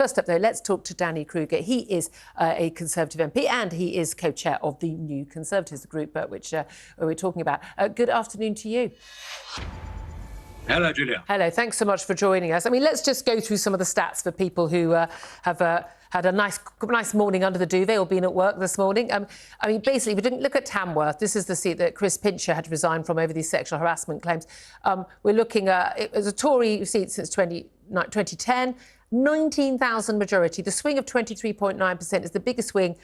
First up, though, let's talk to Danny Kruger. He is a Conservative MP and he is co-chair of the New Conservatives, the group which we're talking about. Good afternoon to you. Hello, Julia. Hello, thanks so much for joining us. I mean, let's just go through some of the stats for people who have had a nice morning under the duvet or been at work this morning. I mean, basically, we didn't look at Tamworth. This is the seat that Chris Pincher had resigned from over these sexual harassment claims. We're looking at, it was a Tory seat since 2010, 19,000 majority. The swing of 23.9% is the biggest swing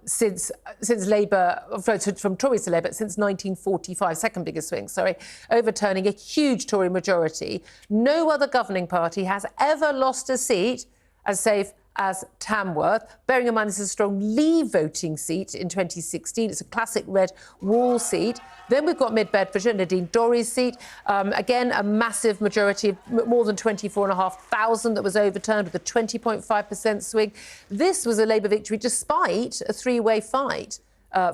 since Labour, from Tories to Labour, since 1945, second biggest swing, overturning a huge Tory majority. No other governing party has ever lost a seat as safe as Tamworth. Bearing in mind this is a strong Leave voting seat in 2016. It's a classic red wall seat. Then we've got Mid-Bedfordshire, Nadine Dorries' seat. Again, a massive majority of more than 24,500 that was overturned with a 20.5% swing. This was a Labour victory despite a three-way fight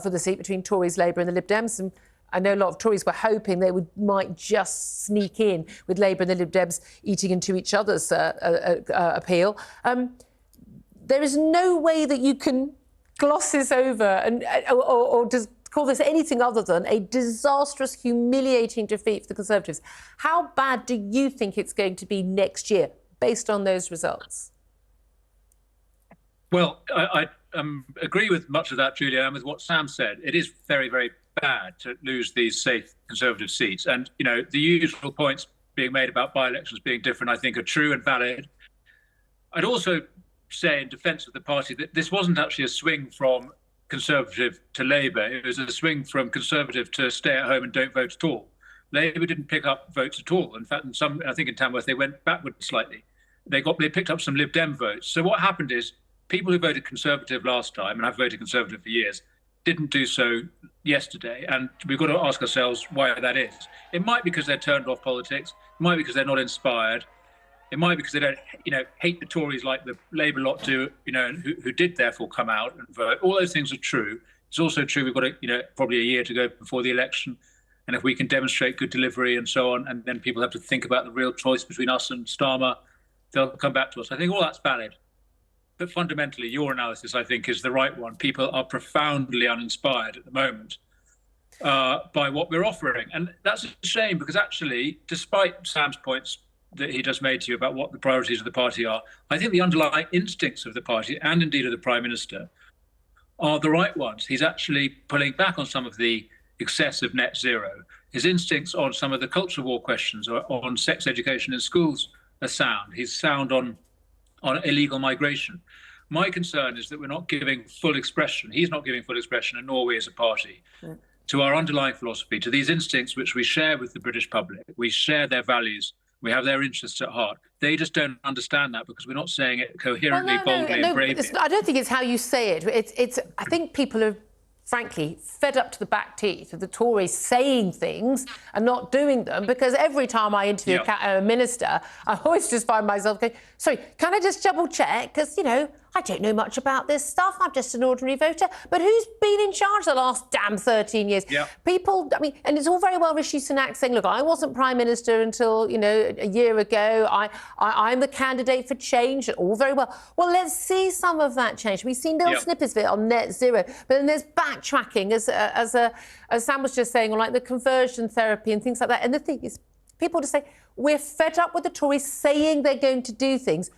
for the seat between Tories, Labour and the Lib Dems. And I know a lot of Tories were hoping they might just sneak in with Labour and the Lib Dems eating into each other's appeal. There is no way that you can gloss this over or just call this anything other than a disastrous, humiliating defeat for the Conservatives. How bad do you think it's going to be next year, based on those results? Well, I agree with much of that, Julia, and with what Sam said. It is very, very bad to lose these safe Conservative seats. And, you know, the usual points being made about by-elections being different, I think, are true and valid. I'd also say in defence of the party that this wasn't actually a swing from Conservative to Labour. It was a swing from Conservative to stay at home and don't vote at all. Labour didn't pick up votes at all. In fact, I think in Tamworth, they went backward slightly. They picked up some Lib Dem votes. So what happened is people who voted Conservative last time, and I've voted Conservative for years, didn't do so yesterday. And we've got to ask ourselves why that is. It might be because they're turned off politics. It might be because they're not inspired. It might be because they don't, hate the Tories like the Labour lot do, who did therefore come out and vote. All those things are true. It's also true we've got, probably a year to go before the election. And if we can demonstrate good delivery and so on, and then people have to think about the real choice between us and Starmer, they'll come back to us. I think all that's valid. But fundamentally, your analysis, I think, is the right one. People are profoundly uninspired at the moment by what we're offering. And that's a shame because actually, despite Sam's points that he just made to you about what the priorities of the party are, I think the underlying instincts of the party, and indeed of the Prime Minister, are the right ones. He's actually pulling back on some of the excessive net zero. His instincts on some of the culture war questions or on sex education in schools are sound. He's sound on illegal migration. My concern is that we're not giving full expression. He's not giving full expression, and nor we as a party, to our underlying philosophy, to these instincts which we share with the British public. We share their values. We have their interests at heart. They just don't understand that because we're not saying it coherently, boldly and bravely. I don't think it's how you say it. I think people are, frankly, fed up to the back teeth of the Tories saying things and not doing them, because every time I interview a minister, I always just find myself going, sorry, can I just double check? Because, I don't know much about this stuff. I'm just an ordinary voter. But who's been in charge the last damn 13 years? Yeah. People, and it's all very well Rishi Sunak saying, look, I wasn't Prime Minister until, a year ago. I'm the candidate for change. All very well. Well, let's see some of that change. We've seen little snippets of it on net zero. But then there's backtracking, as Sam was just saying, on like the conversion therapy and things like that. And the thing is, people just say, we're fed up with the Tories saying they're going to do things.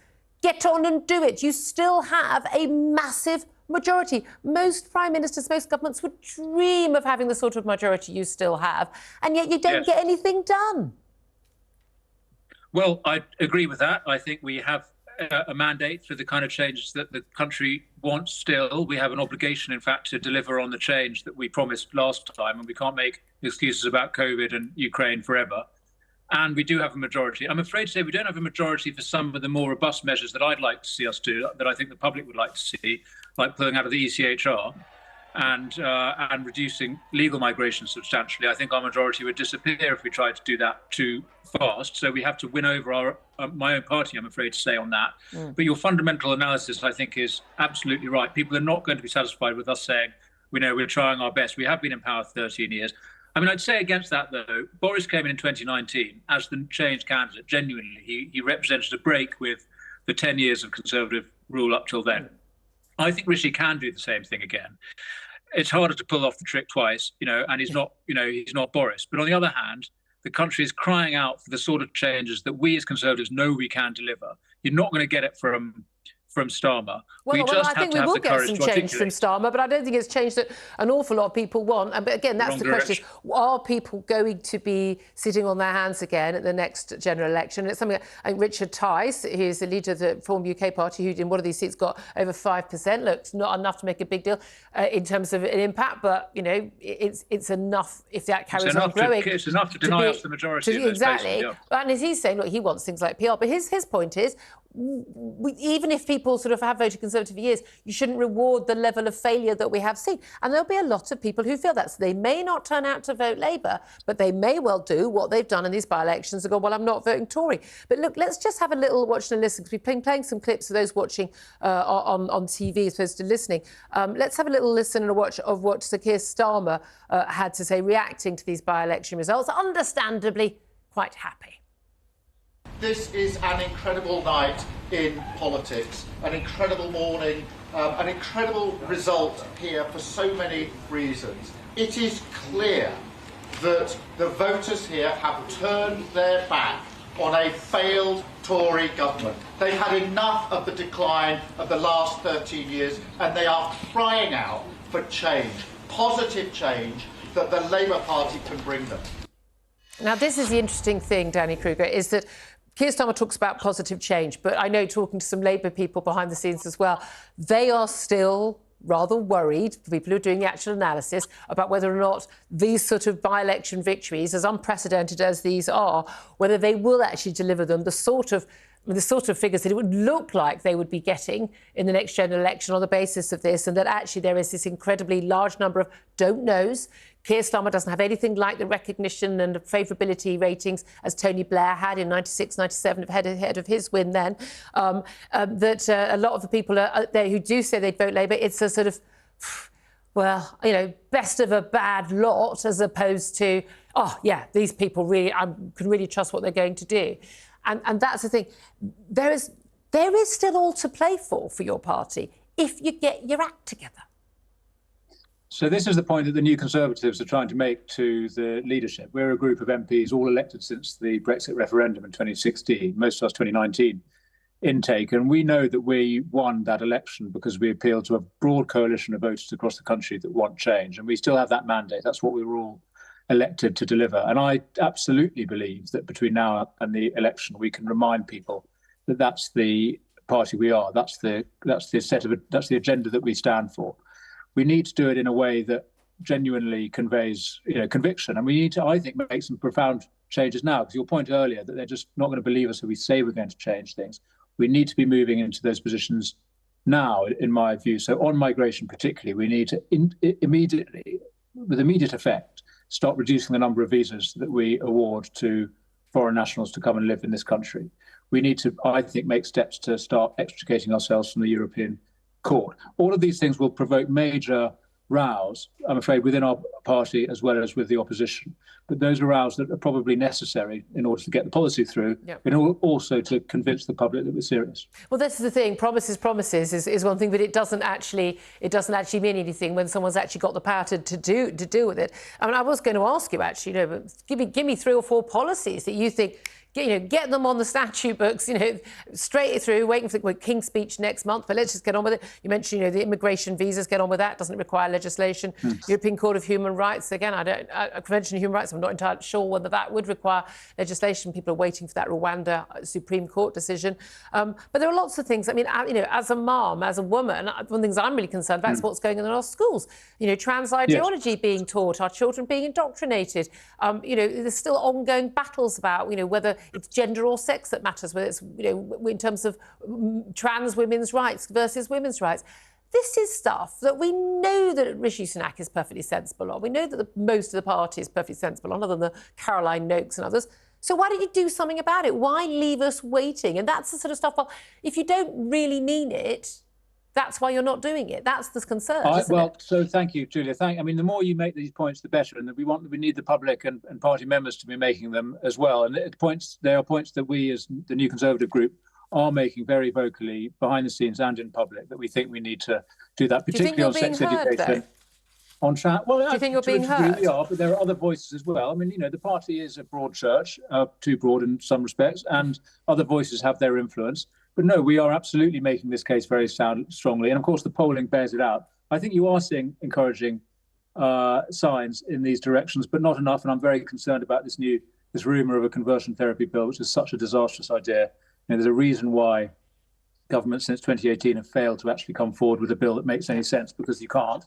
Get on and do it. You still have a massive majority. Most prime ministers, most governments would dream of having the sort of majority you still have, and yet you don't get anything done. Well, I agree with that. I think we have a mandate for the kind of changes that the country wants still. We have an obligation, in fact, to deliver on the change that we promised last time, and we can't make excuses about COVID and Ukraine forever. And we do have a majority. I'm afraid to say we don't have a majority for some of the more robust measures that I'd like to see us do, that I think the public would like to see, like pulling out of the ECHR and reducing legal migration substantially. I think our majority would disappear if we tried to do that too fast. So we have to win over my own party, I'm afraid to say, on that. But your fundamental analysis, I think, is absolutely right. People are not going to be satisfied with us saying, we're trying our best. We have been in power 13 years. I'd say against that, though, Boris came in 2019 as the change candidate. Genuinely, he represented a break with the 10 years of Conservative rule up till then. I think Rishi can do the same thing again. It's harder to pull off the trick twice, and he's not Boris. But on the other hand, the country is crying out for the sort of changes that we as Conservatives know we can deliver. You're not going to get it from Starmer. Well, I think we will get some change from Starmer, but I don't think it's change that an awful lot of people want. But again, that's the question: are people going to be sitting on their hands again at the next general election? It's something I think Richard Tice, who's the leader of the Reform UK Party, who in one of these seats got over 5%. Look, it's not enough to make a big deal in terms of an impact, but it's enough if that carries on growing. It's enough to deny us the majority. Exactly. Yeah. And as he's saying, look, he wants things like PR, but his point is, even if people sort of have voted Conservative for years, you shouldn't reward the level of failure that we have seen. And there'll be a lot of people who feel that. So they may not turn out to vote Labour, but they may well do what they've done in these by-elections and go, well, I'm not voting Tory. But look, let's just have a little watch and listen, because we've been playing some clips for those watching on TV as opposed to listening. Let's have a little listen and a watch of what Sir Keir Starmer had to say reacting to these by-election results. Understandably quite happy. This is an incredible night in politics, an incredible morning, an incredible result here for so many reasons. It is clear that the voters here have turned their back on a failed Tory government. They've had enough of the decline of the last 13 years, and they are crying out for change, positive change that the Labour Party can bring them. Now, this is the interesting thing, Danny Kruger, is that Keir Starmer talks about positive change, but I know, talking to some Labour people behind the scenes as well, they are still rather worried, people who are doing the actual analysis, about whether or not these sort of by-election victories, as unprecedented as these are, whether they will actually deliver them the sort of figures that it would look like they would be getting in the next general election on the basis of this, and that actually there is this incredibly large number of don't knows. Keir Starmer doesn't have anything like the recognition and favourability ratings as Tony Blair had in 96, 97, ahead of his win then. That a lot of the people out there who do say they'd vote Labour, it's a sort of, well, best of a bad lot, as opposed to, oh, yeah, these people really, I can really trust what they're going to do. And that's the thing. There is still all to play for your party if you get your act together. So this is the point that the New Conservatives are trying to make to the leadership. We're a group of MPs all elected since the Brexit referendum in 2016, most of us 2019 intake. And we know that we won that election because we appealed to a broad coalition of voters across the country that want change. And we still have that mandate. That's what we were all elected to deliver. And I absolutely believe that between now and the election, we can remind people that that's the party we are. That's the agenda that we stand for. We need to do it in a way that genuinely conveys, conviction. And we need to, I think, make some profound changes now. Because your point earlier that they're just not going to believe us if we say we're going to change things. We need to be moving into those positions now, in my view. So on migration particularly, we need to immediately, with immediate effect, start reducing the number of visas that we award to foreign nationals to come and live in this country. We need to, I think, make steps to start extricating ourselves from the European Court. All of these things will provoke major rows, I'm afraid, within our party as well as with the opposition. But those are rows that are probably necessary in order to get the policy through, and also to convince the public that we're serious. Well, this is the thing. Promises is one thing, but it doesn't actually mean anything when someone's actually got the power to deal with it. I mean, I was going to ask you actually, but give me 3 or 4 policies that you think. Get them on the statute books, straight through, waiting for the King's speech next month. But let's just get on with it. You mentioned, the immigration visas, get on with that. Doesn't require legislation. European Court of Human Rights, again, Convention of Human Rights, I'm not entirely sure whether that would require legislation. People are waiting for that Rwanda Supreme Court decision. But there are lots of things. I mean, as a mum, as a woman, one of the things I'm really concerned about is what's going on in our schools. Trans ideology being taught, our children being indoctrinated. There's still ongoing battles about, whether it's gender or sex that matters, whether it's, in terms of trans women's rights versus women's rights. This is stuff that we know that Rishi Sunak is perfectly sensible on. We know that most of the party is perfectly sensible on, other than the Caroline Noakes and others. So why don't you do something about it? Why leave us waiting? And that's the sort of stuff, well, if you don't really mean it, that's why you're not doing it. That's the concern, isn't it? So thank you, Julia. I mean, the more you make these points, the better. And we need the public and party members to be making them as well. And there are points that we, as the New Conservative group, are making very vocally behind the scenes and in public that we think we need to do that, Do you think particularly you're on sex being heard, education. though? On chat, well, Do you think you're to a being degree heard? we are, but there are other voices as well. I mean, the party is a broad church, too broad in some respects, and other voices have their influence. But no, we are absolutely making this case very strongly, and of course the polling bears it out. I think you are seeing encouraging signs in these directions, but not enough. And I'm very concerned about this rumor of a conversion therapy bill, which is such a disastrous idea. There's a reason why governments since 2018 have failed to actually come forward with a bill that makes any sense, because you can't.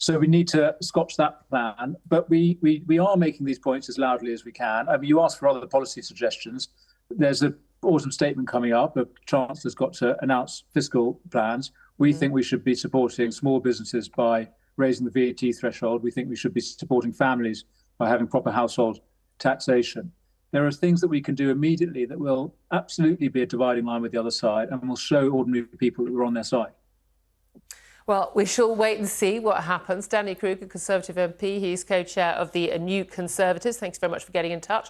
So we need to scotch that plan, but we are making these points as loudly as we can. I mean, you asked for other policy suggestions. There's an autumn statement coming up. The Chancellor's got to announce fiscal plans. We think we should be supporting small businesses by raising the VAT threshold. We think we should be supporting families by having proper household taxation. There are things that we can do immediately that will absolutely be a dividing line with the other side and will show ordinary people that we're on their side. Well, we shall wait and see what happens. Danny Kruger, Conservative MP, he's co-chair of the New Conservatives. Thanks very much for getting in touch.